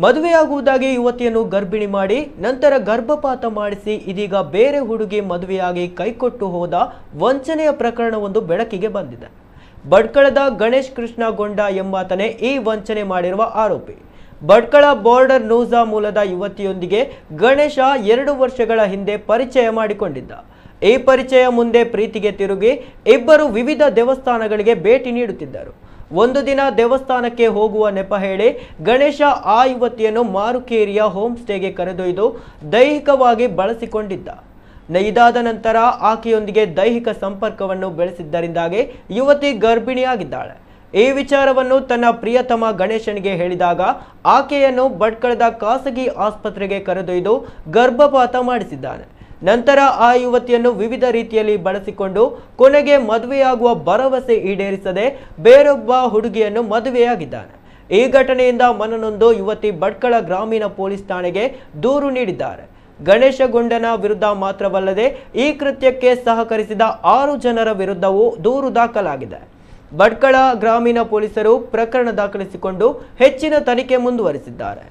ಮದುವೆಯಾಗುವುದಾಗಿ ಯುವತಿಯನ್ನು ಗರ್ಭಿಣಿ ಮಾಡಿ ನಂತರ ಗರ್ಭಪಾತ ಮಾಡಿಸಿ ಇದೀಗ ಬೇರೆ ಹುಡುಗಿ ಮದುವೆಯಾಗಿ ಕೈಕೊಟ್ಟು ಹೋದ ವಂಚನೆಯ ಪ್ರಕರಣವೊಂದು ಬೆಳಕಿಗೆ ಬಂದಿದೆ. ಭಟ್ಕಳದ ಗಣೇಶ್ ಕೃಷ್ಣ ಗೊಂಡ ಎಂಬಾತನೇ ಈ ವಂಚನೆ ಮಾಡಿರುವ ಆರೋಪಿ. ಭಟ್ಕಳ ಬಾರ್ಡರ್ ನೂಜಾ ಮೂಲದ ಯುವತಿಯೊಂದಿಗೆ ಗಣೇಶ 2 ವರ್ಷಗಳ ಹಿಂದೆ ಪರಿಚಯ ಮಾಡಿಕೊಂಡಿದ್ದ. ಈ ಪರಿಚಯ ಮುಂದೆ ಪ್ರೀತಿಗೆ ತಿರುಗಿ ಇಬ್ಬರು ವಿವಿಧ ದೇವಸ್ಥಾನಗಳಿಗೆ ಭೇಟಿ ನೀಡುತ್ತಿದ್ದರು. ಒಂದು ದಿನ ದೇವಸ್ಥಾನಕ್ಕೆ ಹೋಗುವ ನೆಪ ಹೇಳಿ ಗಣೇಶ ಆ ಯುವತಿಯನ್ನು ಮಾರುಕೇರಿಯ ಹೋಮ್ ಸ್ಟೇಗೆ ಕರೆದೊಯ್ದು ದೈಹಿಕವಾಗಿ ಬಳಸಿಕೊಂಡಿದ್ದ. ಇದಾದ ನಂತರ ಆಕೆಯೊಂದಿಗೆ ದೈಹಿಕ ಸಂಪರ್ಕವನ್ನು ಬೆಳೆಸಿದ್ದರಿಂದಾಗಿ ಯುವತಿ ಗರ್ಭಿಣಿಯಾಗಿದ್ದಾಳೆ. ಈ ವಿಚಾರವನ್ನು ತನ್ನ ಪ್ರಿಯತಮ ಗಣೇಶನಿಗೆ ಹೇಳಿದಾಗ ಆಕೆಯನ್ನು ಭಟ್ಕಳದ ಖಾಸಗಿ ಆಸ್ಪತ್ರೆಗೆ ಕರೆದೊಯ್ದು ಗರ್ಭಪಾತ ಮಾಡಿಸಿದ್ದಾನೆ. ನಂತರ ಆ ಯುವತಿಯನ್ನು ವಿವಿಧ ರೀತಿಯಲ್ಲಿ ಬಳಸಿಕೊಂಡು ಕೊನೆಗೆ ಮದುವೆಯಾಗುವ ಭರವಸೆ ಈಡೇರಿಸದೆ ಬೇರೊಬ್ಬ ಹುಡುಗಿಯನ್ನು ಮದುವೆಯಾಗಿದ್ದಾನೆ. ಈ ಘಟನೆಯಿಂದ ಮನನೊಂದು ಯುವತಿ ಭಟ್ಕಳ ಗ್ರಾಮೀಣ ಪೊಲೀಸ್ ಠಾಣೆಗೆ ದೂರು ನೀಡಿದ್ದಾರೆ. ಗಣೇಶ ಗೊಂಡನ ವಿರುದ್ಧ ಮಾತ್ರವಲ್ಲದೆ ಈ ಕೃತ್ಯಕ್ಕೆ ಸಹಕರಿಸಿದ 6 ಜನರ ವಿರುದ್ಧವೂ ದೂರು ದಾಖಲಾಗಿದೆ. ಭಟ್ಕಳ ಗ್ರಾಮೀಣ ಪೊಲೀಸರು ಪ್ರಕರಣ ದಾಖಲಿಸಿಕೊಂಡು ಹೆಚ್ಚಿನ ತನಿಖೆ ಮುಂದುವರಿಸಿದ್ದಾರೆ.